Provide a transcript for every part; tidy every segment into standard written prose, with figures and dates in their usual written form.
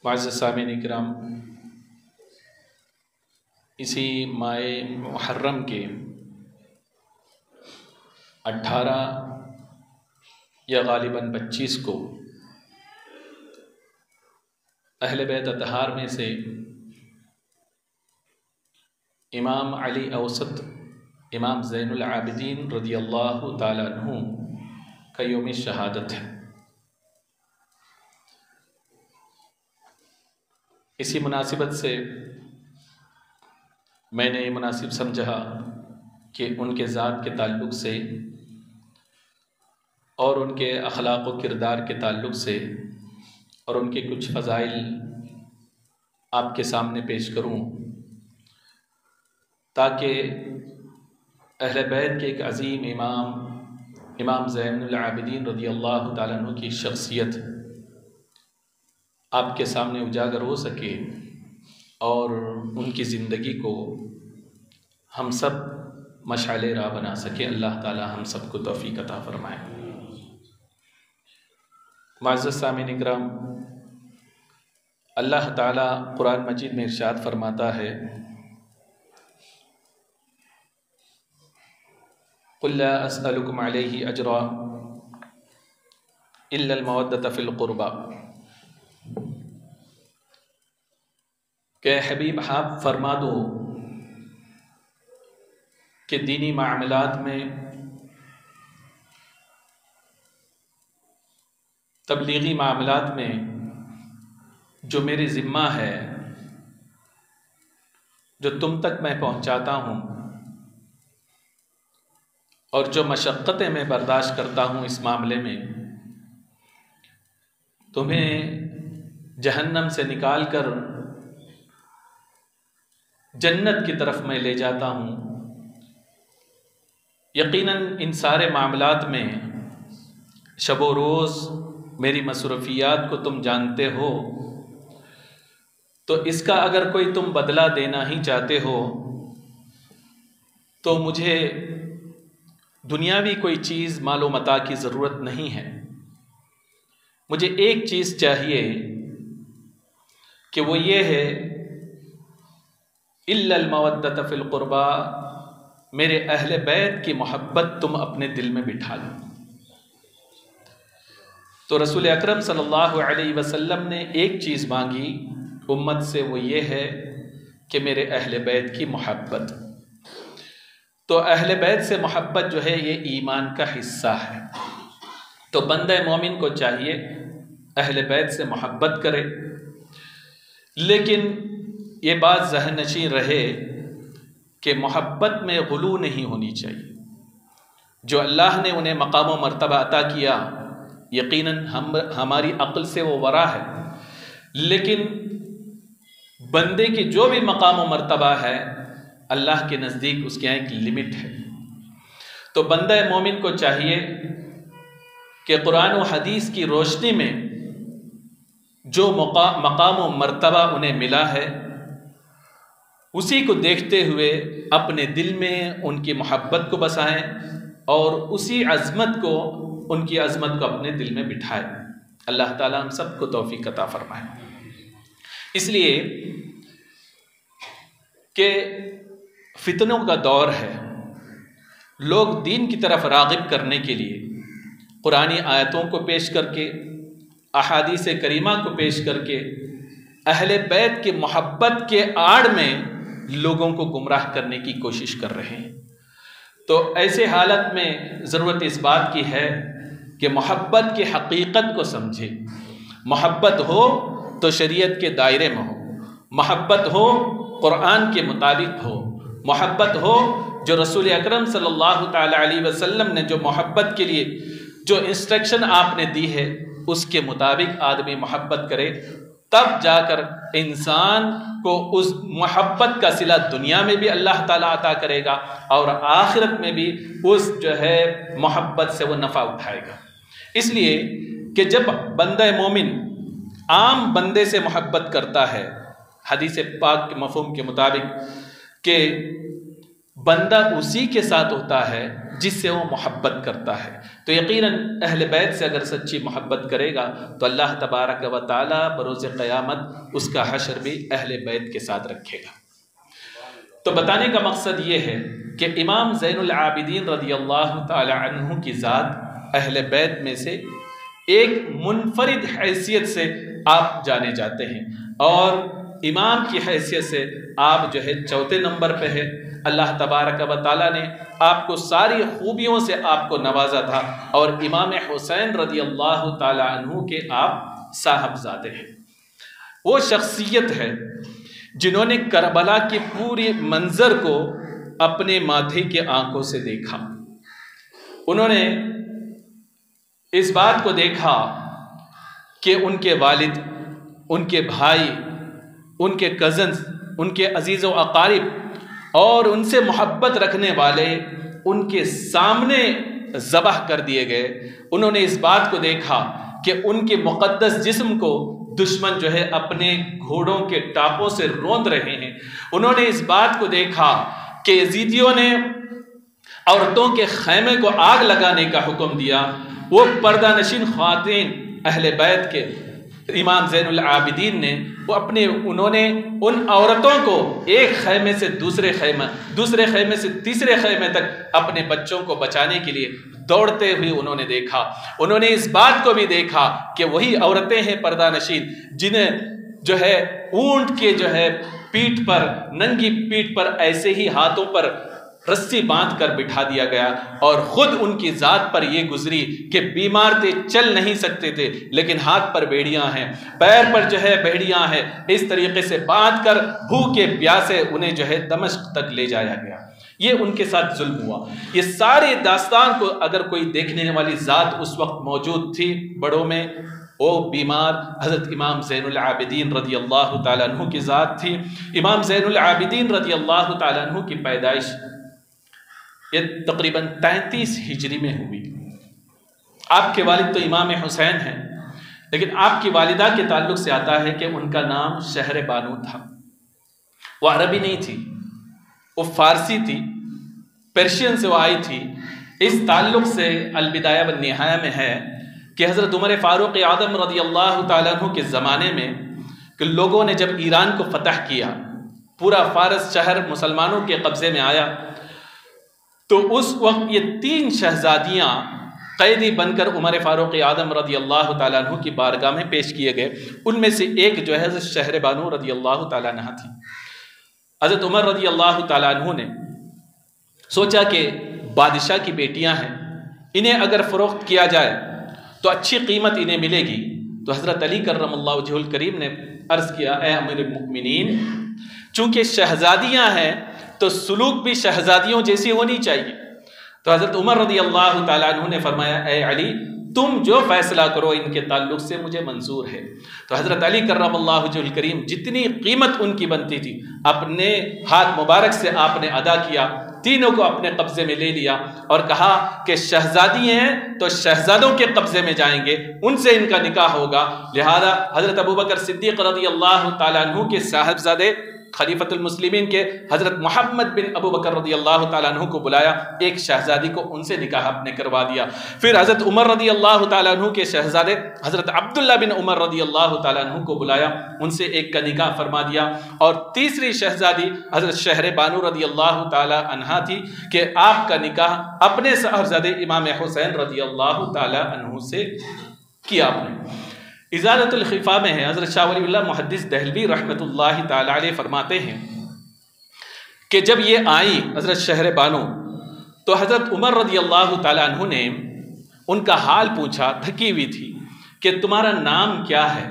معزز سامعین کرام، اسی ماہ محرم کے 18 یا غالباً 25 کو اہل بیت اطہار میں سے امام علی اوسط امام زین العابدین رضی اللہ تعالیٰ عنہ کا یوم شہادت ہے۔ اسی مناسبت سے میں نے یہ مناسب سمجھا کہ ان کے ذات کے تعلق سے اور ان کے اخلاق و کردار کے تعلق سے اور ان کے کچھ فضائل آپ کے سامنے پیش کروں، تاکہ اہل بیت کے ایک عظیم امام زین العابدین رضی اللہ تعالیٰ عنہ کی شخصیت آپ کے سامنے اجاگر ہو سکے اور ان کی زندگی کو ہم سب مشعل راہ بنا سکے۔ اللہ تعالی ہم سب کو توفیق عطا فرمائے۔ معزز سامعین کرام، اللہ تعالی قرآن مجید میں ارشاد فرماتا ہے، قُلْ لَا أَسْأَلُكُمْ عَلَيْهِ أَجْرًا إِلَّا الْمَوَدَّةَ فِي الْقُرْبَى۔ کہ حبیب آپ فرما دو کہ دینی معاملات میں، تبلیغی معاملات میں جو میرے ذمہ ہے، جو تم تک میں پہنچاتا ہوں اور جو مشقتیں میں برداشت کرتا ہوں اس معاملے میں، تمہیں جہنم سے نکال کر جنت کی طرف میں لے جاتا ہوں۔ یقیناً ان سارے معاملات میں شب و روز میری مصروفیات کو تم جانتے ہو، تو اس کا اگر کوئی تم بدلہ دینا ہی چاہتے ہو تو مجھے دنیاوی کوئی چیز مال و متاع کی ضرورت نہیں ہے۔ مجھے ایک چیز چاہیے کہ وہ یہ ہے، الا المودۃ فی القربى، میرے اہل بیت کی محبت تم اپنے دل میں بٹھا لو۔ تو رسول اکرم صلی اللہ علیہ وسلم نے ایک چیز مانگی امت سے، وہ یہ ہے کہ میرے اہل بیت کی محبت۔ تو اہل بیت سے محبت جو ہے یہ ایمان کا حصہ ہے۔ تو بندہ مومن کو چاہیے اہل بیت سے محبت کرے، لیکن یہ بات ذہن نشین رہے کہ محبت میں غلو نہیں ہونی چاہیے۔ جو اللہ نے انہیں مقام و مرتبہ عطا کیا، یقیناً ہماری عقل سے وہ ورا ہے، لیکن بندے کی جو بھی مقام و مرتبہ ہے اللہ کے نزدیک اس کے یہاں ایک لمٹ ہے۔ تو بندہ مومن کو چاہیے کہ قرآن و حدیث کی روشنی میں جو مقام و مرتبہ انہیں ملا ہے، اسی کو دیکھتے ہوئے اپنے دل میں ان کی محبت کو بسائیں اور اسی عظمت کو، ان کی عظمت کو اپنے دل میں بٹھائیں۔ اللہ تعالی ہم سب کو توفیق عطا فرمائے۔ اس لیے کہ فتنوں کا دور ہے، لوگ دین کی طرف راغب کرنے کے لیے قرآنی آیتوں کو پیش کر کے، احادیث کریمہ کو پیش کر کے، اہل بیت کی محبت کے آڑ میں لوگوں کو گمراہ کرنے کی کوشش کر رہے ہیں۔ تو ایسے حالت میں ضرورت اس بات کی ہے کہ محبت کی حقیقت کو سمجھے۔ محبت ہو تو شریعت کے دائرے میں ہو، محبت ہو قرآن کے مطابق ہو، محبت ہو جو رسول اکرم صلی اللہ تعالی علیہ وسلم نے جو محبت کے لیے جو انسٹرکشن آپ نے دی ہے اس کے مطابق آدمی محبت کرے، تب جا کر انسان کو اس محبت کا صلہ دنیا میں بھی اللہ تعالیٰ عطا کرے گا اور آخرت میں بھی اس جو ہے محبت سے وہ نفع اٹھائے گا۔ اس لیے کہ جب بندہ مومن عام بندے سے محبت کرتا ہے، حدیث پاک کے مفہوم کے مطابق کہ بندہ اسی کے ساتھ ہوتا ہے جس سے وہ محبت کرتا ہے۔ تو یقیناً اہل بیت سے اگر سچی محبت کرے گا تو اللہ تبارک و تعالیٰ بروز قیامت اس کا حشر بھی اہل بیت کے ساتھ رکھے گا۔ تو بتانے کا مقصد یہ ہے کہ امام زین العابدین رضی اللہ تعالی عنہ کی ذات اہل بیت میں سے ایک منفرد حیثیت سے آپ جانے جاتے ہیں، اور امام کی حیثیت سے آپ جو ہے چوتھے نمبر پہ ہے۔ اللہ تبارک و تعالیٰ نے آپ کو ساری خوبیوں سے آپ کو نوازا تھا، اور امام حسین رضی اللہ تعالی عنہ کے آپ صاحبزادے ہیں۔ وہ شخصیت ہے جنہوں نے کربلا کے پورے منظر کو اپنے ماتھے کے آنکھوں سے دیکھا۔ انہوں نے اس بات کو دیکھا کہ ان کے والد، ان کے بھائی، ان کے کزنز، ان کے عزیز و اقارب اور ان سے محبت رکھنے والے ان کے سامنے ذبح کر دیے گئے۔ انہوں نے اس بات کو دیکھا کہ ان کے مقدس جسم کو دشمن جو ہے اپنے گھوڑوں کے ٹاپوں سے روند رہے ہیں۔ انہوں نے اس بات کو دیکھا کہ یزیدیوں نے عورتوں کے خیمے کو آگ لگانے کا حکم دیا۔ وہ پردہ نشین خواتین اہل بیت کے امام زین العابدین نے انہوں نے ان عورتوں کو ایک خیمے سے دوسرے خیمے سے تیسرے خیمے تک اپنے بچوں کو بچانے کے لیے دوڑتے ہوئے انہوں نے دیکھا۔ انہوں نے اس بات کو بھی دیکھا کہ وہی عورتیں ہیں پردہ نشین جنہیں جو ہے اونٹ کے جو ہے پیٹھ پر، ننگی پیٹھ پر ایسے ہی ہاتھوں پر رسی باندھ کر بٹھا دیا گیا، اور خود ان کی ذات پر یہ گزری کہ بیمار تھے، چل نہیں سکتے تھے، لیکن ہاتھ پر بیڑیاں ہیں، پیر پر جو ہے بیڑیاں ہیں، اس طریقے سے باندھ کر بھوکے پیاسے انہیں جو ہے دمشق تک لے جایا گیا۔ یہ ان کے ساتھ ظلم ہوا۔ یہ سارے داستان کو اگر کوئی دیکھنے والی ذات اس وقت موجود تھی بڑوں میں، وہ بیمار حضرت امام زین العابدین رضی اللہ تعالیٰ عنہ کی ذات تھی۔ امام زین العابدین رضی اللہ تعالیٰ عنہ کی پیدائش یہ تقریباً 33 ہجری میں ہوئی۔ آپ کے والد تو امام حسین ہیں، لیکن آپ کی والدہ کے تعلق سے آتا ہے کہ ان کا نام شہر بانو تھا۔ وہ عربی نہیں تھی، وہ فارسی تھی، پرشین سے وہ آئی تھی۔ اس تعلق سے البدایہ والنہایہ میں ہے کہ حضرت عمر فاروق اعظم رضی اللہ تعالیٰ عنہ کے زمانے میں کہ لوگوں نے جب ایران کو فتح کیا، پورا فارس شہر مسلمانوں کے قبضے میں آیا، تو اس وقت یہ 3 شہزادیاں قیدی بن کر عمر فاروق اعظم رضی اللہ تعالیٰ عنہ کی بارگاہ میں پیش کیے گئے۔ ان میں سے ایک جو ہے حضرت شہر بانو رضی اللہ تعالیٰ عنہ تھی۔ حضرت عمر رضی اللہ تعالیٰ عنہ نے سوچا کہ بادشاہ کی بیٹیاں ہیں، انہیں اگر فروخت کیا جائے تو اچھی قیمت انہیں ملے گی۔ تو حضرت علی کرم اللہ وجہہ الکریم نے عرض کیا، اے امیر المؤمنین، چونکہ شہزادیاں ہیں تو سلوک بھی شہزادیوں جیسی ہونی چاہیے۔ تو حضرت عمر رضی اللہ تعالیٰ عنہ نے فرمایا، اے علی، تم جو فیصلہ کرو ان کے تعلق سے مجھے منظور ہے۔ تو حضرت علی کرم اللہ وجہہ الکریم جتنی قیمت ان کی بنتی تھی اپنے ہاتھ مبارک سے آپ نے ادا کیا، تینوں کو اپنے قبضے میں لے لیا اور کہا کہ شہزادی ہیں تو شہزادوں کے قبضے میں جائیں گے، ان سے ان کا نکاح ہوگا۔ لہذا حضرت ابوبکر صدیق رضی اللہ تعالیٰ عنہ کے صاحبزادے خلیفۃ المسلمین کے حضرت محمد بن ابو بکر رضی اللہ تعالیٰ عنہ کو بلایا، ایک شہزادی کو ان سے نکاح اپنے کروا دیا۔ پھر حضرت عمر رضی اللہ تعالیٰ عنہ کے شہزادے حضرت عبداللہ بن عمر رضی اللہ تعالیٰ عنہ کو بلایا، ان سے ایک کا نکاح فرما دیا۔ اور تیسری شہزادی حضرت شہر بانو رضی اللہ تعالیٰ عنہ تھی کہ آپ کا نکاح اپنے صاحبزادے امام حسین رضی اللہ تعالیٰ عنہ سے کیا آپ نے۔ ازالۃ الخفا میں ہے، حضرت شاہ ولی اللہ محدث دہلوی رحمۃ اللہ تعالی علیہ فرماتے ہیں کہ جب یہ آئی حضرت شہر بانو تو حضرت عمر رضی اللہ تعالیٰ عنہ نے ان کا حال پوچھا، تھکی ہوئی تھی، کہ تمہارا نام کیا ہے؟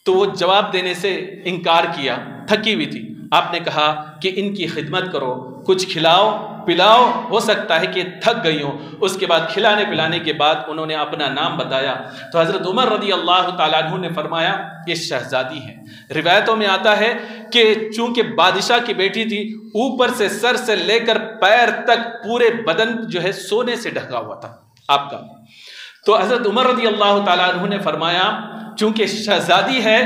تو وہ جواب دینے سے انکار کیا، تھکی ہوئی تھی۔ آپ نے کہا کہ ان کی خدمت کرو، کچھ کھلاؤ پلاؤ، ہو سکتا ہے کہ تھک گئی ہوں۔ اس کے بعد کھلانے پلانے کے بعد انہوں نے اپنا نام بتایا تو حضرت عمر رضی اللہ تعالیٰ عنہ نے فرمایا یہ شہزادی ہیں۔ روایتوں میں آتا ہے کہ چونکہ بادشاہ کی بیٹی تھی، اوپر سے سر سے لے کر پیر تک پورے بدن جو ہے سونے سے ڈھکا ہوا تھا آپ کا۔ تو حضرت عمر رضی اللہ تعالیٰ عنہ نے فرمایا چونکہ شہزادی ہے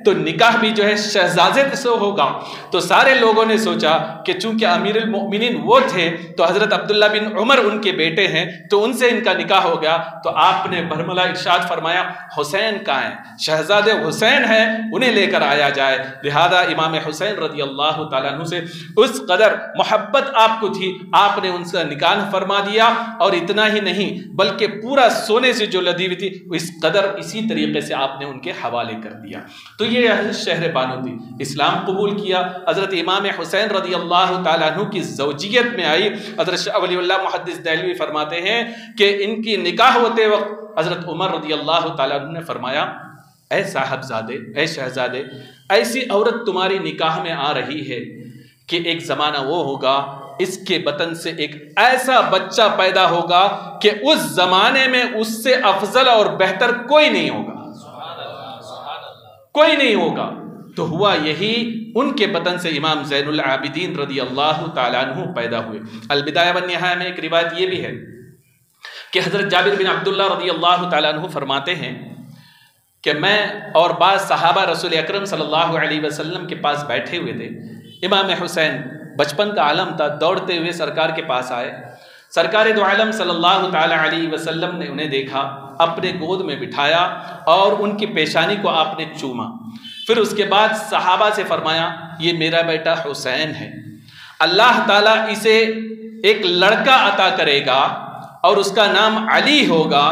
تو نکاح بھی جو ہے شہزادے سے ہوگا۔ تو سارے لوگوں نے سوچا کہ چونکہ امیر المؤمنین وہ تھے تو حضرت عبداللہ بن عمر ان کے بیٹے ہیں تو ان سے ان کا نکاح ہو گیا۔ تو آپ نے برملا ارشاد فرمایا حسین کہاں ہیں، شہزادے حسین ہیں، انہیں لے کر آیا جائے۔ لہذا امام حسین رضی اللہ تعالیٰ عنہ سے اس قدر محبت آپ کو تھی، آپ نے ان سے نکاح فرما دیا، اور اتنا ہی نہیں بلکہ پورا سونے سے جو لدی ہوئی تھی اس قدر اسی طریقے سے آپ نے ان کے حوالے کر دیا۔ تو یہ شہر بانو تھی، اسلام قبول کیا، حضرت امام حسین رضی اللہ تعالیٰ عنہ کی زوجیت میں آئی۔ حضرت شاہ ولی اللہ محدث دہلوی فرماتے ہیں کہ ان کی نکاح ہوتے وقت حضرت عمر رضی اللہ تعالیٰ عنہ نے فرمایا اے صاحبزادے، اے شہزادے، ایسی عورت تمہاری نکاح میں آ رہی ہے کہ ایک زمانہ وہ ہوگا اس کے بطن سے ایک ایسا بچہ پیدا ہوگا کہ اس زمانے میں اس سے افضل اور بہتر کوئی نہیں ہوگا، کوئی نہیں ہوگا۔ تو ہوا یہی، ان کے بطن سے امام زین العابدین رضی اللہ تعالیٰ عنہ پیدا ہوئے۔ البدایہ والنہایہ میں ایک روایت یہ بھی ہے کہ حضرت جابر بن عبداللہ رضی اللہ تعالیٰ عنہ فرماتے ہیں کہ میں اور بعض صحابہ رسول اکرم صلی اللہ علیہ وسلم کے پاس بیٹھے ہوئے تھے۔ امام حسین بچپن کا عالم تھا، دوڑتے ہوئے سرکار کے پاس آئے۔ سرکار دو عالم صلی اللہ تعالی علیہ وسلم نے انہیں دیکھا، اپنے گود میں بٹھایا اور ان کی پیشانی کو آپ نے چوما۔ پھر اس کے بعد صحابہ سے فرمایا یہ میرا بیٹا حسین ہے، اللہ تعالیٰ اسے ایک لڑکا عطا کرے گا اور اس کا نام علی ہوگا،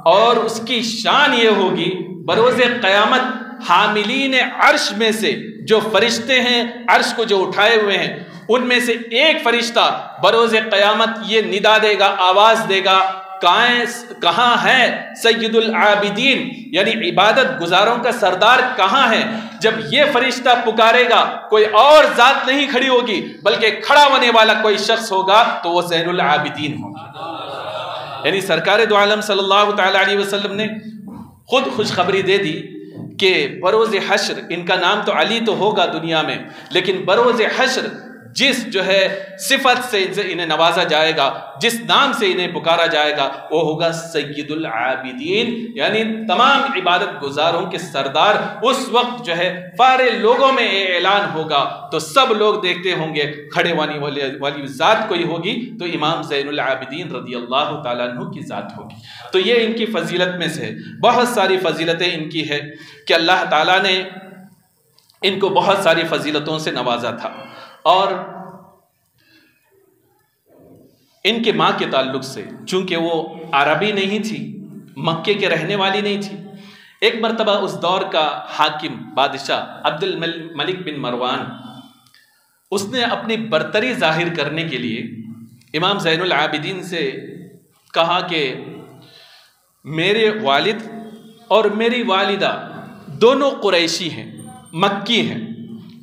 اور اس کی شان یہ ہوگی بروز قیامت حاملین عرش میں سے جو فرشتے ہیں عرش کو جو اٹھائے ہوئے ہیں ان میں سے ایک فرشتہ بروز قیامت یہ ندا دے گا، آواز دے گا کہاں ہے سید العابدین، یعنی عبادت گزاروں کا سردار کہاں ہے۔ جب یہ فرشتہ پکارے گا کوئی اور ذات نہیں کھڑی ہوگی بلکہ کھڑا ہونے والا کوئی شخص ہوگا تو وہ زین العابدین ہوگا۔ یعنی سرکار دو عالم صلی اللہ تعالی علیہ وسلم نے خود خوشخبری دے دی کہ بروز حشر ان کا نام تو علی تو ہوگا دنیا میں، لیکن بروز حشر جس جو ہے صفت سے انہیں نوازا جائے گا، جس نام سے انہیں پکارا جائے گا وہ ہوگا سید العابدین، یعنی تمام عبادت گزاروں کے سردار۔ اس وقت جو ہے سارے لوگوں میں یہ اعلان ہوگا تو سب لوگ دیکھتے ہوں گے کھڑے والی ذات کوئی ہوگی تو امام زین العابدین رضی اللہ تعالیٰ عنہ کی ذات ہوگی۔ تو یہ ان کی فضیلت میں سے ہے، بہت ساری فضیلتیں ان کی ہے کہ اللہ تعالیٰ نے ان کو بہت ساری فضیلتوں سے نوازا تھا۔ اور ان کے ماں کے تعلق سے چونکہ وہ عربی نہیں تھی، مکے کے رہنے والی نہیں تھی، ایک مرتبہ اس دور کا حاکم بادشاہ عبد الملک بن مروان اس نے اپنی برتری ظاہر کرنے کے لیے امام زین العابدین سے کہا کہ میرے والد اور میری والدہ دونوں قریشی ہیں، مکی ہیں،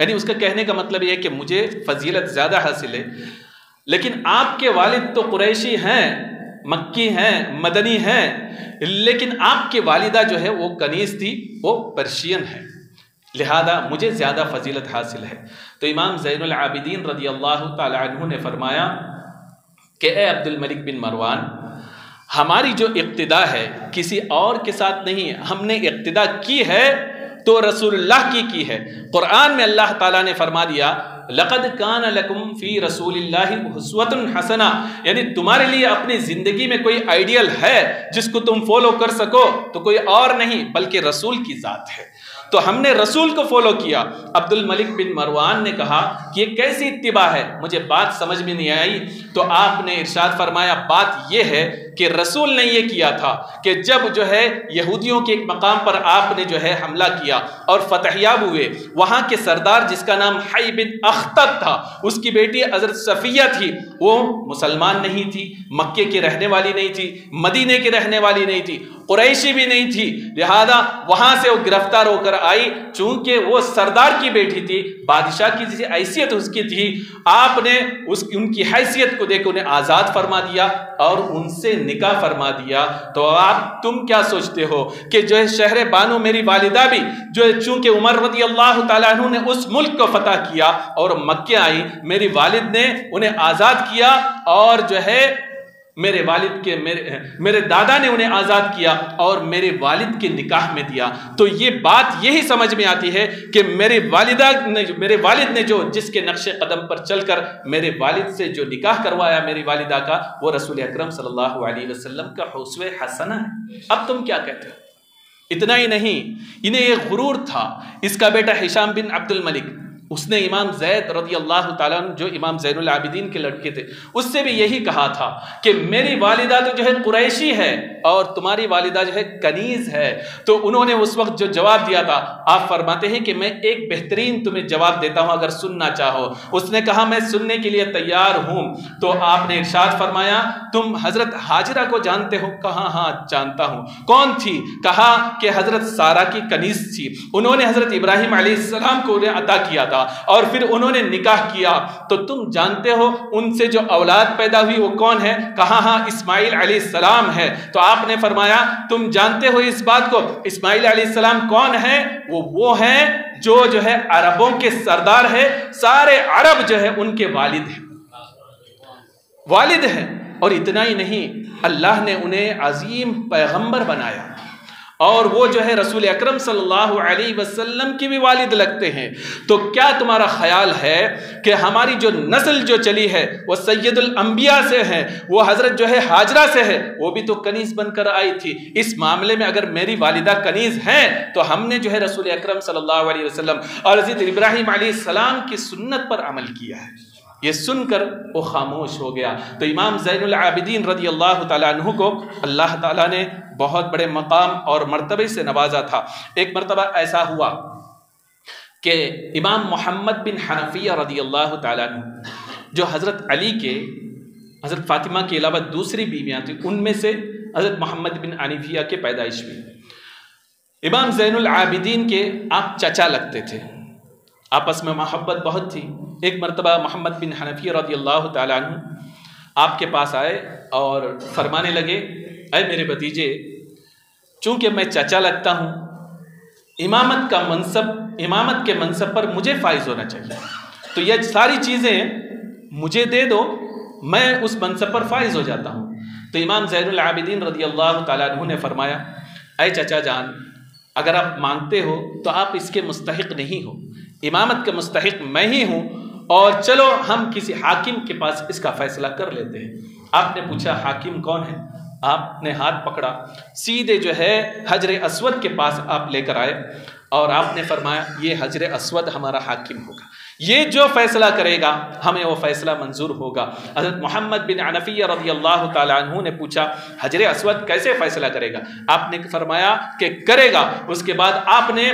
یعنی اس کا کہنے کا مطلب یہ ہے کہ مجھے فضیلت زیادہ حاصل ہے، لیکن آپ کے والد تو قریشی ہیں، مکی ہیں، مدنی ہیں، لیکن آپ کی والدہ جو ہے وہ کنیز تھی، وہ پرشین ہے، لہذا مجھے زیادہ فضیلت حاصل ہے۔ تو امام زین العابدین رضی اللہ تعالی عنہ نے فرمایا کہ اے عبد الملک بن مروان، ہماری جو اقتدا ہے کسی اور کے ساتھ نہیں ہے، ہم نے اقتدا کی ہے تو رسول اللہ کی ہے۔ قرآن میں اللہ تعالیٰ نے فرما دیا لَقَدْ كَانَ لَكُمْ فِي رَسُولِ اللَّهِ أُسْوَةٌ حَسَنَةٌ، یعنی تمہارے لیے اپنی زندگی میں کوئی آئیڈیل ہے جس کو تم فالو کر سکو تو کوئی اور نہیں بلکہ رسول کی ذات ہے، تو ہم نے رسول کو فالو کیا۔ عبد الملک بن مروان نے کہا کہ یہ کیسی اتباع ہے، مجھے بات سمجھ میں نہیں آئی۔ تو آپ نے ارشاد فرمایا بات یہ ہے کہ رسول نے یہ کیا تھا کہ جب جو ہے یہودیوں کے ایک مقام پر آپ نے جو ہے حملہ کیا اور فتح یاب ہوئے، وہاں کے سردار جس کا نام حی بن اخطب تھا، اس کی بیٹی حضرت صفیہ تھی، وہ مسلمان نہیں تھی، مکے کی رہنے والی نہیں تھی، مدینے کی رہنے والی نہیں تھی، قریشی بھی نہیں تھی، لہذا وہاں سے وہ گرفتار ہو کر آئی۔ چونکہ وہ سردار کی بیٹی تھی، بادشاہ کی جیسی حیثیت اس کی تھی، آپ نے ان کی حیثیت کو دیکھ انہیں آزاد فرما دیا اور ان سے نکاح فرما دیا۔ تو آپ تم کیا سوچتے ہو کہ جو ہے شہر بانو میری والدہ بھی جو ہے چونکہ عمر رضی اللہ تعالیٰ عنہ نے اس ملک کو فتح کیا اور مکہ آئی، میری والد نے انہیں آزاد کیا اور جو ہے میرے والد کے میرے دادا نے انہیں آزاد کیا اور میرے والد کے نکاح میں دیا. تو یہ بات یہی سمجھ میں آتی ہے کہ میرے والد نے جو جس کے نقش قدم پر چل کر میرے والد سے جو نکاح کروایا میری والدہ کا، وہ رسول اکرم صلی اللہ علیہ وسلم کا اسوہ حسنہ ہے. اب تم کیا کہتے ہو؟ اتنا ہی نہیں، انہیں یہ غرور تھا. اس کا بیٹا ہشام بن عبد الملک، اس نے امام زید رضی اللہ تعالیٰ عنہ جو امام زین العابدین کے لڑکے تھے، اس سے بھی یہی کہا تھا کہ میری والدہ تو جو ہے قریشی ہے اور تمہاری والدہ جو ہے کنیز ہے. تو انہوں نے اس وقت جو جواب دیا تھا، آپ فرماتے ہیں کہ میں ایک بہترین تمہیں جواب دیتا ہوں اگر سننا چاہو. اس نے کہا میں سننے کے لیے تیار ہوں. تو آپ نے ارشاد فرمایا تم حضرت ہاجرہ کو جانتے ہو؟ کہا ہاں جانتا ہوں. کون تھی؟ کہا کہ حضرت سارہ کی کنیز تھی. انہوں نے حضرت ابراہیم علیہ السلام کو انہیں عطا کیا تھا اور پھر انہوں نے نکاح کیا. تو تم جانتے ہو ان سے جو اولاد پیدا ہوئی وہ کون ہے؟ کہا ہاں اسماعیل علیہ السلام ہے. تو آپ نے فرمایا تم جانتے ہو اس بات کو اسماعیل علیہ السلام کون ہے؟ وہ ہیں جو ہے عربوں کے سردار ہے، سارے عرب جو ہے ان کے والد ہیں. اور اتنا ہی نہیں، اللہ نے انہیں عظیم پیغمبر بنایا اور وہ جو ہے رسول اکرم صلی اللہ علیہ وسلم کی بھی والد لگتے ہیں. تو کیا تمہارا خیال ہے کہ ہماری جو نسل جو چلی ہے وہ سید الانبیاء سے ہے، وہ حضرت جو ہے ہاجرہ سے ہے، وہ بھی تو کنیز بن کر آئی تھی. اس معاملے میں اگر میری والدہ کنیز ہیں تو ہم نے جو ہے رسول اکرم صلی اللہ علیہ وسلم اور حضرت ابراہیم علیہ السلام کی سنت پر عمل کیا ہے. یہ سن کر وہ خاموش ہو گیا. تو امام زین العابدین رضی اللہ تعالیٰ عنہ کو اللہ تعالیٰ نے بہت بڑے مقام اور مرتبے سے نوازا تھا. ایک مرتبہ ایسا ہوا کہ امام محمد بن حنفیہ رضی اللہ تعالیٰ عنہ جو حضرت علی کے، حضرت فاطمہ کے علاوہ دوسری بیویاں تھیں، ان میں سے حضرت محمد بن حنفیہ کے پیدائش ہوئی. امام زین العابدین کے آپ چچا لگتے تھے، آپس میں محبت بہت تھی. ایک مرتبہ محمد بن حنفیہ رضی اللہ تعالیٰ عنہ آپ کے پاس آئے اور فرمانے لگے اے میرے بھتیجے، چونکہ میں چچا لگتا ہوں، امامت کے منصب پر مجھے فائز ہونا چاہیے، تو یہ ساری چیزیں مجھے دے دو، میں اس منصب پر فائز ہو جاتا ہوں. تو امام زین العابدین رضی اللہ تعالیٰ عنہ نے فرمایا اے چچا جان، اگر آپ مانگتے ہو تو آپ اس کے مستحق نہیں ہو، امامت کے مستحق میں ہی ہوں، اور چلو ہم کسی حاکم کے پاس اس کا فیصلہ کر لیتے ہیں. آپ نے پوچھا حاکم کون ہے؟ آپ نے ہاتھ پکڑا، سیدھے جو ہے حجر اسود کے پاس آپ لے کر آئے اور آپ نے فرمایا یہ حجر اسود ہمارا حاکم ہوگا، یہ جو فیصلہ کرے گا ہمیں وہ فیصلہ منظور ہوگا. حضرت محمد بن حنفیہ رضی اللہ تعالیٰ عنہ نے پوچھا حجر اسود کیسے فیصلہ کرے گا؟ آپ نے فرمایا کہ کرے گا. اس کے بعد آپ نے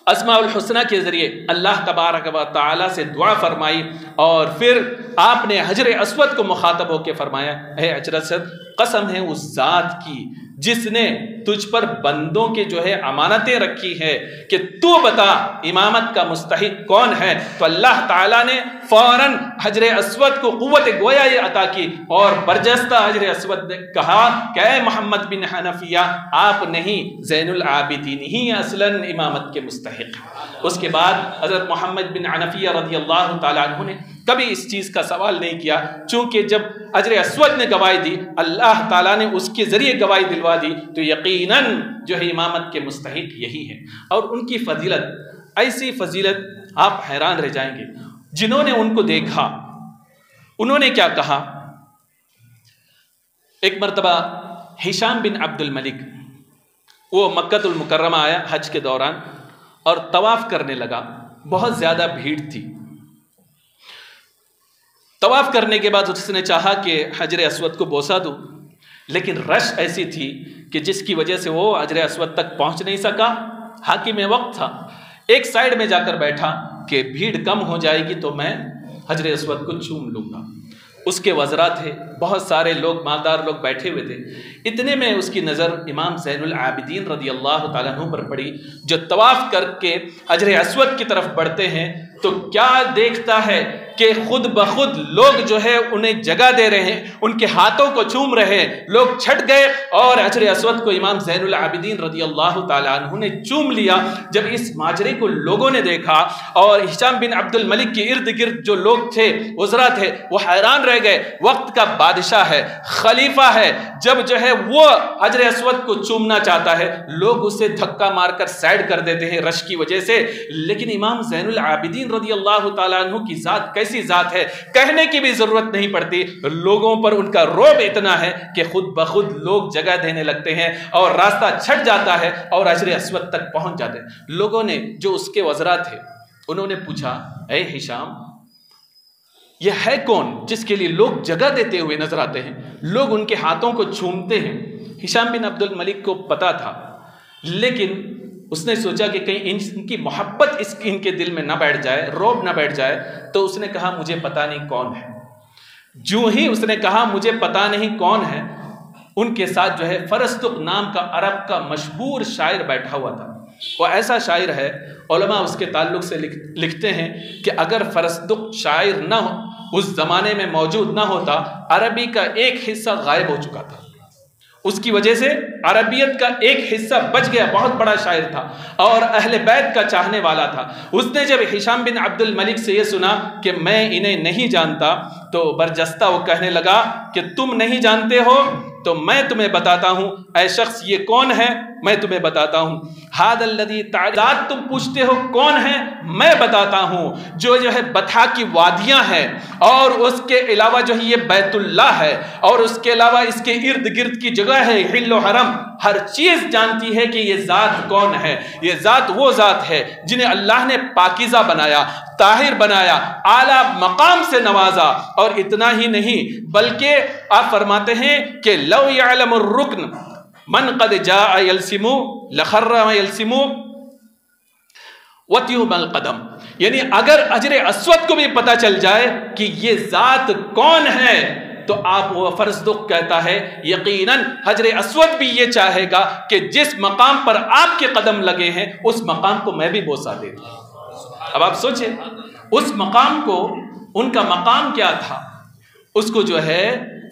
اسماء الحسنہ کے ذریعے اللہ تبارک و تعالیٰ سے دعا فرمائی اور پھر آپ نے حجر اسود کو مخاطب ہو کے فرمایا اے حجر اسود، قسم ہے اس ذات کی جس نے تجھ پر بندوں کے جو ہے امانتیں رکھی ہے کہ تو بتا امامت کا مستحق کون ہے. تو اللہ تعالیٰ نے فوراً حجر اسود کو قوت گویا یہ عطا کی اور برجستہ حجر اسود نے کہا کہ اے محمد بن حنفیہ، آپ نہیں زین العابدین ہی اصلاً امامت کے مستحق. اس کے بعد حضرت محمد بن حنفیہ رضی اللہ تعالیٰ عنہ نے کبھی اس چیز کا سوال نہیں کیا، چونکہ جب حجر اسود نے گواہی دی، اللہ تعالیٰ نے اس کے ذریعے گواہی دلوا دی، تو یقیناً جو ہے امامت کے مستحق یہی ہے. اور ان کی فضیلت، ایسی فضیلت آپ حیران رہ جائیں گے. جنہوں نے ان کو دیکھا انہوں نے کیا کہا؟ ایک مرتبہ ہشام بن عبد الملک وہ مکہ المکرمہ آیا حج کے دوران اور طواف کرنے لگا. بہت زیادہ بھیڑ تھی. طواف کرنے کے بعد اس نے چاہا کہ حجر اسود کو بوسہ دوں، لیکن رش ایسی تھی کہ جس کی وجہ سے وہ حجر اسود تک پہنچ نہیں سکا. حاکم وقت تھا، ایک سائیڈ میں جا کر بیٹھا کہ بھیڑ کم ہو جائے گی تو میں حجر اسود کو چوم لوں گا. اس کے وزراء تھے، بہت سارے لوگ، مالدار لوگ بیٹھے ہوئے تھے. اتنے میں اس کی نظر امام زین العابدین رضی اللہ تعالیٰ عنہ پر پڑی، جو طواف کر کے حجر اسود کی طرف بڑھتے ہیں تو کیا دیکھتا ہے کہ خود بخود لوگ جو ہے انہیں جگہ دے رہے ہیں، ان کے ہاتھوں کو چوم رہے ہیں، لوگ چھٹ گئے اور حجر اسود کو امام زین العابدین رضی اللہ تعالیٰ عنہ نے چوم لیا۔ جب اس ماجرے کو لوگوں نے دیکھا اور ہشام بن عبد الملک کے ارد گرد جو لوگ تھے، وزراء تھے، وہ حیران رہ گئے۔ وقت کا بادشاہ ہے، خلیفہ ہے، جب جو ہے وہ حجر اسود کو چومنا چاہتا ہے، لوگ اسے دھکا مار کر سائڈ کر دیتے ہیں رش کی وجہ سے، لیکن امام زین العابدین رضی اللہ تعالیٰ عنہ کی ذات کیسی ذات ہے، کہنے کی بھی ضرورت نہیں پڑتی۔ لوگوں پر ان کا رعب اتنا ہے کہ خود بخود لوگ جگہ دینے لگتے ہیں اور راستہ چھٹ جاتا ہے اور حجر اسود تک پہنچ جاتے ہیں۔ لوگوں نے جو اس کے وزراء تھے انہوں نے پوچھا، اے ہشام، یہ ہے کون جس کے لیے لوگ جگہ دیتے ہوئے نظر آتے ہیں، لوگ ان کے ہاتھوں کو چومتے ہیں؟ ہشام بن عبد الملک کو پتا تھا، لیکن اس نے سوچا کہ کہیں ان کی محبت ان کے دل میں نہ بیٹھ جائے، رعب نہ بیٹھ جائے، تو اس نے کہا مجھے پتا نہیں کون ہے۔ جو ہی اس نے کہا مجھے پتا نہیں کون ہے، ان کے ساتھ جو ہے فرستق نام کا عرب کا مشہور شاعر بیٹھا ہوا تھا۔ وہ ایسا شاعر ہے، علماء اس کے تعلق سے لکھتے ہیں کہ اگر فرستق شاعر نہ ہو، اس زمانے میں موجود نہ ہوتا، عربی کا ایک حصہ غائب ہو چکا تھا۔ اس کی وجہ سے عربیت کا ایک حصہ بچ گیا۔ بہت بڑا شاعر تھا اور اہل بیت کا چاہنے والا تھا۔ اس نے جب ہشام بن عبد الملک سے یہ سنا کہ میں انہیں نہیں جانتا، تو برجستہ وہ کہنے لگا کہ تم نہیں جانتے ہو تو میں تمہیں بتاتا ہوں۔ اے شخص، یہ کون ہے میں تمہیں بتاتا ہوں۔ ھذا الذی تعلم، تم پوچھتے ہو کون ہے، میں بتاتا ہوں۔ جو ہے بطحا کی وادیاں ہیں اور اس کے علاوہ جو ہے یہ بیت اللہ ہے اور اس کے علاوہ اس کے ارد گرد کی جگہ ہے حل و حرم، ہر چیز جانتی ہے کہ یہ ذات کون ہے۔ یہ ذات وہ ذات ہے جنہیں اللہ نے پاکیزہ بنایا، طاہر بنایا، اعلیٰ مقام سے نوازا، اور اتنا ہی نہیں بلکہ آپ فرماتے ہیں کہ لو یعلم الرکن من قد جاء یلسم لخر یلسم وطیب القدم، یعنی اگر حجر اسود کو بھی پتہ چل جائے کہ یہ ذات کون ہے تو آپ وہ فرزدق کہتا ہے یقیناً حجر اسود بھی یہ چاہے گا کہ جس مقام پر آپ کے قدم لگے ہیں اس مقام کو میں بھی بوسہ دے دوں۔ اب آپ سوچیں اس مقام کو، ان کا مقام کیا تھا، اس کو جو ہے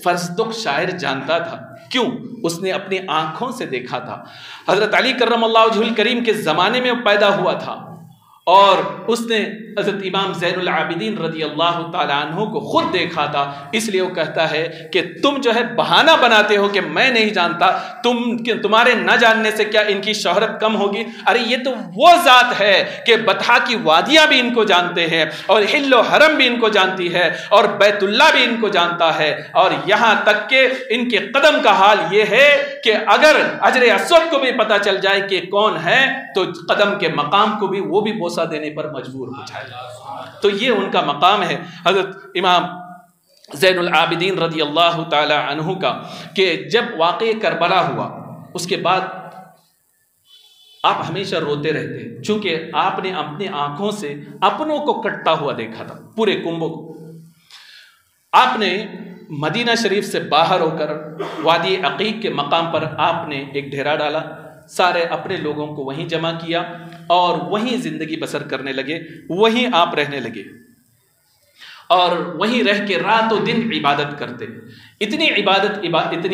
فرزدق شاعر جانتا تھا۔ کیوں؟ اس نے اپنی آنکھوں سے دیکھا تھا۔ حضرت علی کرم اللہ وجہہ الکریم کے زمانے میں پیدا ہوا تھا اور اس نے حضرت امام زین العابدین رضی اللہ تعالیٰ عنہ کو خود دیکھا تھا۔ اس لیے وہ کہتا ہے کہ تم جو ہے بہانہ بناتے ہو کہ میں نہیں جانتا، تمہارے نہ جاننے سے کیا ان کی شہرت کم ہوگی؟ ارے یہ تو وہ ذات ہے کہ بطحا کی وادیاں بھی ان کو جانتے ہیں اور حل و حرم بھی ان کو جانتی ہے اور بیت اللہ بھی ان کو جانتا ہے، اور یہاں تک کہ ان کے قدم کا حال یہ ہے کہ اگر حجر اسود کو بھی پتہ چل جائے کہ کون ہے تو قدم کے مقام کو بھی وہ بھی بوسہ دینے پر مجبور ہو جائے۔ تو یہ ان کا مقام ہے حضرت امام زین العابدین رضی اللہ تعالی عنہ کا، کہ جب واقعہ کربلا ہوا اس کے بعد آپ ہمیشہ روتے رہتے، چونکہ آپ نے اپنی آنکھوں سے اپنوں کو کٹتا ہوا دیکھا تھا، پورے کنبوں کو۔ آپ نے مدینہ شریف سے باہر ہو کر وادی عقیق کے مقام پر آپ نے ایک ڈھیرا ڈالا، سارے اپنے لوگوں کو وہیں جمع کیا اور وہیں زندگی بسر کرنے لگے، وہیں آپ رہنے لگے اور وہیں رہ کے رات و دن عبادت کرتے۔ اتنی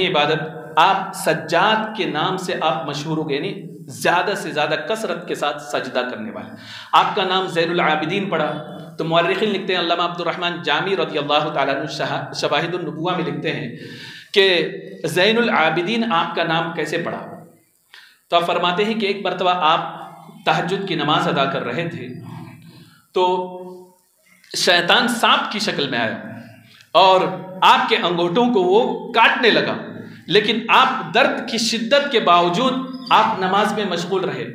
عبادت آپ سجاد کے نام سے آپ مشہور ہو گئے، یعنی زیادہ سے زیادہ کثرت کے ساتھ سجدہ کرنے والے۔ آپ کا نام زین العابدین پڑا تو مورخین لکھتے ہیں، علامہ عبد الرحمن جامی رضی اللہ تعالیٰ عنہ شواہد النبوہ میں لکھتے ہیں کہ زین العابدین آپ کا نام کیسے پڑا؟ تو آپ فرماتے ہیں کہ ایک مرتبہ آپ تہجد کی نماز ادا کر رہے تھے تو شیطان سانپ کی شکل میں آیا اور آپ کے انگوٹھوں کو وہ کاٹنے لگا، لیکن آپ درد کی شدت کے باوجود آپ نماز میں مشغول رہے،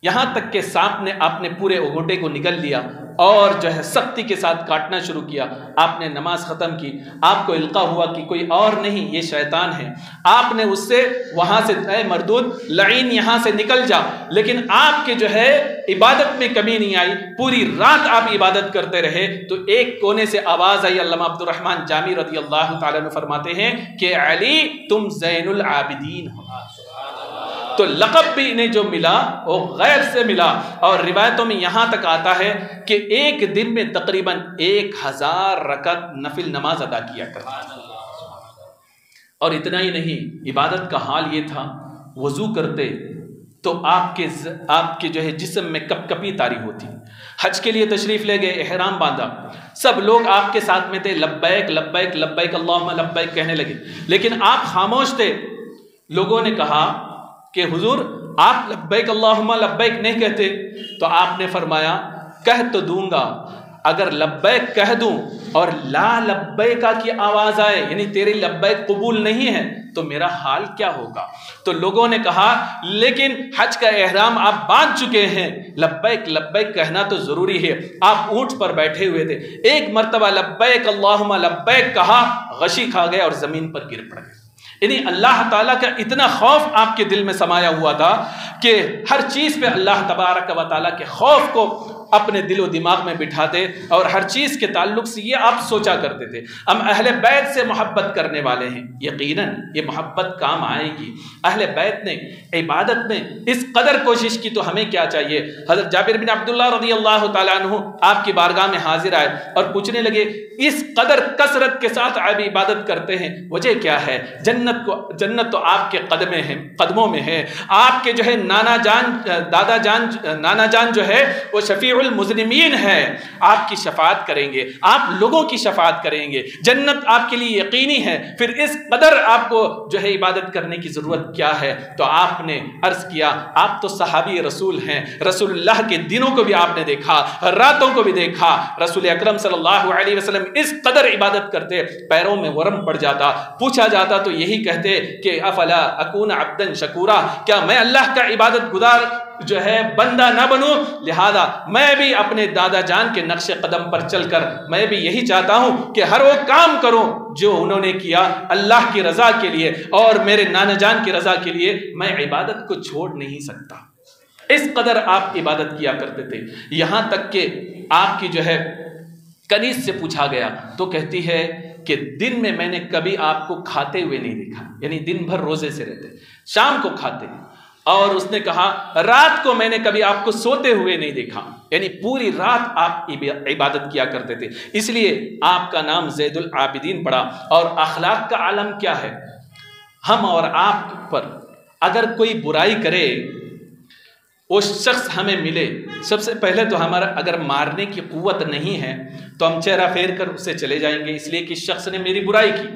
یہاں تک کہ سانپ نے آپ نے پورے انگوٹھے کو نگل لیا اور جو ہے سختی کے ساتھ کاٹنا شروع کیا۔ آپ نے نماز ختم کی، آپ کو القا ہوا کہ کوئی اور نہیں، یہ شیطان ہے۔ آپ نے اس سے وہاں سے، اے مردود لعین یہاں سے نکل جا، لیکن آپ کے جو ہے عبادت میں کمی نہیں آئی، پوری رات آپ عبادت کرتے رہے۔ تو ایک کونے سے آواز آئی، علامہ عبد الرحمن جامی رضی اللہ تعالیٰ عنہ فرماتے ہیں کہ علی تم زین العابدین ہو۔ تو لقب بھی انہیں جو ملا وہ غیب سے ملا. اور روایتوں میں یہاں تک آتا ہے کہ ایک دن میں تقریباً 1000 رکعت نفل نماز ادا کیا کرتے. اور اتنا ہی نہیں، عبادت کا حال یہ تھا، وضو کرتے تو آپ کے جو ہے جسم میں کپ کپی طاری ہوتی. حج کے لیے تشریف لے گئے، احرام باندھا، سب لوگ آپ کے ساتھ میں تھے، لبیک لبیک لبیک اللہم لبیک کہنے لگے، لیکن آپ خاموش تھے. لوگوں نے کہا کہ حضور آپ لبیک اللہم لبیک نہیں کہتے. تو آپ نے فرمایا کہہ تو دوں گا، اگر لبیک کہہ دوں اور لا لبیکہ کی آواز آئے، یعنی تیری لبیک قبول نہیں ہے، تو میرا حال کیا ہوگا؟ تو لوگوں نے کہا لیکن حج کا احرام آپ باندھ چکے ہیں، لبیک لبیک کہنا تو ضروری ہے. آپ اونٹ پر بیٹھے ہوئے تھے، ایک مرتبہ لبیک اللہم لبیک کہا، غشی کھا گئے اور زمین پر گر پڑ گئے. یعنی اللہ تعالیٰ کا اتنا خوف آپ کے دل میں سمایا ہوا تھا کہ ہر چیز پہ اللہ تبارک و تعالیٰ کے خوف کو اپنے دل و دماغ میں بٹھاتے، اور ہر چیز کے تعلق سے یہ آپ سوچا کرتے تھے ہم اہل بیت سے محبت کرنے والے ہیں، یقیناً یہ محبت کام آئے گی. اہل بیت نے عبادت میں اس قدر کوشش کی تو ہمیں کیا چاہیے؟ حضرت جابر بن عبداللہ رضی اللہ تعالیٰ عنہ آپ کی بارگاہ میں حاضر آئے اور پوچھنے لگے اس قدر کثرت کے ساتھ آپ عبادت کرتے ہیں، وجہ کیا ہے؟ جنت تو آپ کے قدموں میں ہے. آپ کے جو ہے نانا جان جو ہے وہ شفیع المذنبین ہے، آپ کی شفاعت کریں گے، آپ لوگوں کی شفاعت کریں گے، جنت آپ کے لیے یقینی ہے، پھر اس قدر آپ کو جو ہے عبادت کرنے کی ضرورت کیا ہے؟ تو آپ نے عرض کیا آپ تو صحابی رسول ہیں، رسول اللہ کے دنوں کو بھی آپ نے دیکھا، راتوں کو بھی دیکھا. رسول اکرم صلی اللہ علیہ وسلم اس قدر عبادت کرتے پیروں میں ورم پڑ جاتا. پوچھا جاتا تو یہی کہتے کہ افلا اکون عبدا شکورا، کیا میں اللہ کا عبادت گزار جو ہے بندہ نہ بنوں؟ لہذا میں بھی اپنے دادا جان کے نقش قدم پر چل کر میں بھی یہی چاہتا ہوں کہ ہر وہ کام کروں جو انہوں نے کیا اللہ کی رضا کے لیے اور میرے نانا جان کی رضا کے لیے. میں عبادت کو چھوڑ نہیں سکتا. اس قدر آپ عبادت کیا کرتے تھے، یہاں تک کہ آپ کی جو ہے کنیز سے پوچھا گیا تو کہتی ہے کہ دن میں نے کبھی آپ کو کھاتے ہوئے نہیں دیکھا، یعنی دن بھر روزے سے رہتے، شام کو کھاتے. اور اس نے کہا رات کو میں نے کبھی آپ کو سوتے ہوئے نہیں دیکھا، یعنی پوری رات آپ عبادت کیا کرتے تھے. اس لیے آپ کا نام زید العابدین پڑا. اور اخلاق کا عالم کیا ہے؟ ہم اور آپ پر اگر کوئی برائی کرے، وہ شخص ہمیں ملے، سب سے پہلے تو ہمارا اگر مارنے کی قوت نہیں ہے تو ہم چہرہ پھیر کر اس سے چلے جائیں گے، اس لیے کہ شخص نے میری برائی کی،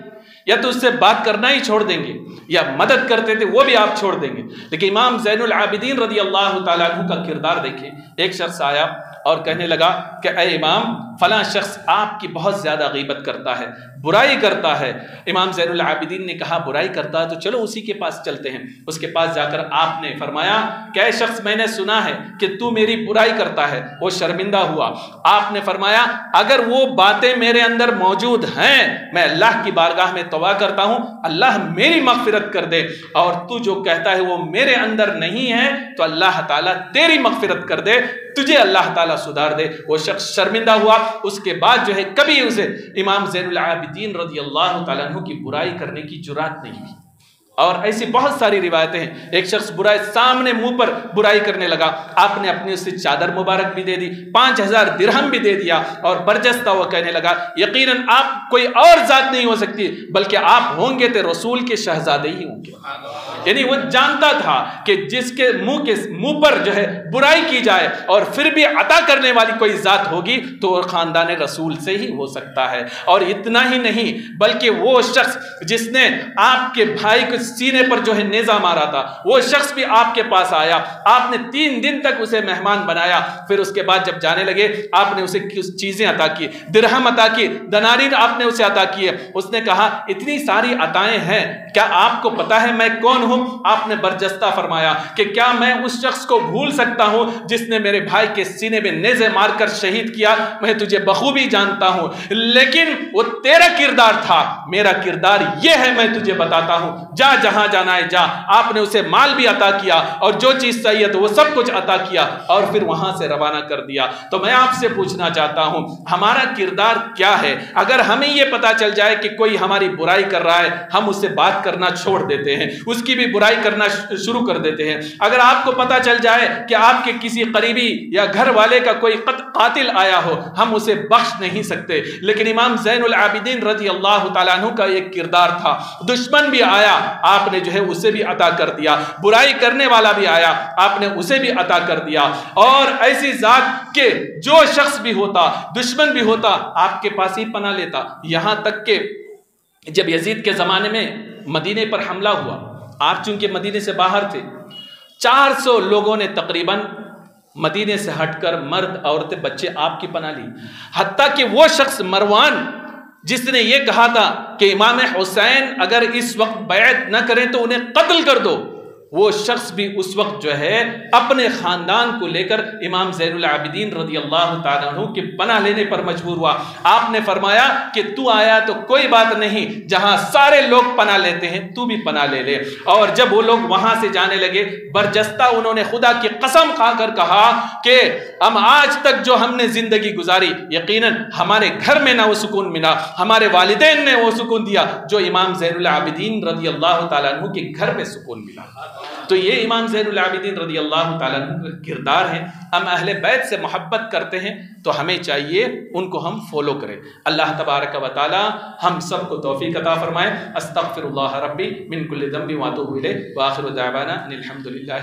یا تو اس سے بات کرنا ہی چھوڑ دیں گے، یا مدد کرتے تھے وہ بھی آپ چھوڑ دیں گے. لیکن امام زین العابدین رضی اللہ تعالیٰ عنہ کا کردار دیکھیں. ایک شخص آیا اور کہنے لگا کہ اے امام فلاں شخص آپ کی بہت زیادہ غیبت کرتا ہے، برائی کرتا ہے. امام زین العابدین نے کہا برائی کرتا ہے تو چلو اسی کے پاس چلتے ہیں. اس کے پاس جا کر آپ نے فرمایا کہ اے شخص میں نے سنا ہے کہ تو میری برائی کرتا ہے. وہ شرمندہ ہوا. آپ نے فرمایا اگر وہ باتیں میرے اندر موجود ہیں میں اللہ کی بارگاہ میں توبہ کرتا ہوں، اللہ میری مغفرت کر دے، اور تو جو کہتا ہے وہ میرے اندر نہیں ہے تو اللہ تعالیٰ تیری مغفرت کر دے، تجھے اللہ تعالیٰ سدھار دے. وہ شخص شرمندہ ہوا. اس کے بعد جو ہے کبھی اسے امام زین العابدین رضی اللہ تعالیٰ عنہ کی برائی کرنے کی جرات نہیں ہوئی. اور ایسی بہت ساری روایتیں ہیں. ایک شخص برائی سامنے منہ پر برائی کرنے لگا، آپ نے اپنی اسے چادر مبارک بھی دے دی، 5000 درہم بھی دے دیا، اور برجستہ وہ کہنے لگا یقیناً آپ کوئی اور ذات نہیں ہو سکتی بلکہ آپ ہوں گے تو رسول کے شہزادے ہی ہوں گے. یعنی وہ جانتا تھا کہ جس کے منہ پر جو ہے برائی کی جائے اور پھر بھی عطا کرنے والی کوئی ذات ہوگی تو وہ خاندان رسول سے ہی ہو سکتا ہے. اور اتنا ہی نہیں بلکہ وہ شخص جس نے آپ کے بھائی کو سینے پر جو ہے نیزہ مارا تھا، وہ شخص بھی آپ کے پاس آیا. آپ نے 3 دن تک اسے مہمان بنایا. پھر اس کے بعد جب جانے لگے آپ نے اسے کچھ چیزیں عطا کی، درہم عطا کی، دنانیر آپ نے اسے عطا کیے. اس نے کہا اتنی ساری عطائیں ہیں، کیا آپ کو پتا ہے میں کون ہوں؟ آپ نے برجستہ فرمایا کہ کیا میں اس شخص کو بھول سکتا ہوں جس نے میرے بھائی کے سینے میں نیزے مار کر شہید کیا؟ میں تجھے بخوبی جانتا ہوں، لیکن وہ تیرا کردار تھا، میرا کردار یہ ہے، میں تجھے بتاتا ہوں، جا جہاں جانا ہے جا. آپ نے اسے مال بھی عطا کیا اور جو چیز چاہیے تو وہ سب کچھ عطا کیا اور پھر وہاں سے روانہ کر دیا. تو میں آپ سے پوچھنا چاہتا ہوں ہمارا کردار کیا ہے؟ اگر ہمیں یہ پتا چل جائے کہ کوئی ہماری برائی کر رہا ہے ہم اس سے بات کرنا چھوڑ دیتے ہیں، اس کی بھی بھی برائی کرنا شروع کر دیتے ہیں۔ اگر آپ کو پتہ چل جائے کہ آپ کے کسی قریبی یا گھر والے کا کوئی قاتل آیا ہو، ہم اسے بخش نہیں سکتے، لیکن امام زین العابدین رضی اللہ تعالیٰ عنہ کا ایک کردار تھا، دشمن بھی آیا آپ نے جو ہے اسے بھی عطا کر دیا، برائی کرنے والا بھی آیا آپ نے اسے بھی عطا کر دیا، اور ایسی ذات کہ جو شخص بھی ہوتا، دشمن بھی ہوتا، آپ کے پاس ہی پناہ لیتا۔ یہاں تک کہ جب یزید کے زمانے میں مدینے پر حملہ ہوا، آپ چونکہ مدینے سے باہر تھے، 400 لوگوں نے تقریباً مدینے سے ہٹ کر مرد عورتیں بچے آپ کی پناہ لی، حتیٰ کہ وہ شخص مروان جس نے یہ کہا تھا کہ امام حسین اگر اس وقت بیعت نہ کریں تو انہیں قتل کر دو، وہ شخص بھی اس وقت جو ہے اپنے خاندان کو لے کر امام زین العابدین رضی اللہ تعالیٰ عنہ کے پناہ لینے پر مجبور ہوا۔ آپ نے فرمایا کہ تو آیا تو کوئی بات نہیں، جہاں سارے لوگ پناہ لیتے ہیں تو بھی پناہ لے لے۔ اور جب وہ لوگ وہاں سے جانے لگے، برجستہ انہوں نے خدا کی قسم کھا کر کہا کہ ہم آج تک جو ہم نے زندگی گزاری، یقیناً ہمارے گھر میں نہ وہ سکون ملا، ہمارے والدین نے وہ سکون دیا جو امام زین العابدین رضی اللہ تعالیٰ عنہ کے گھر میں سکون ملا۔ تو یہ امام زین العابدین رضی اللہ تعالیٰ عنہ کا کردار ہے۔ ہم اہل بیت سے محبت کرتے ہیں تو ہمیں چاہیے ان کو ہم فالو کریں۔ اللہ تبارک و تعالی ہم سب کو توفیق عطا فرمائے۔ استغفر اللہ ربی من کل ذنب واتوب الیہ، وآخر دعوانا ان الحمد للہ۔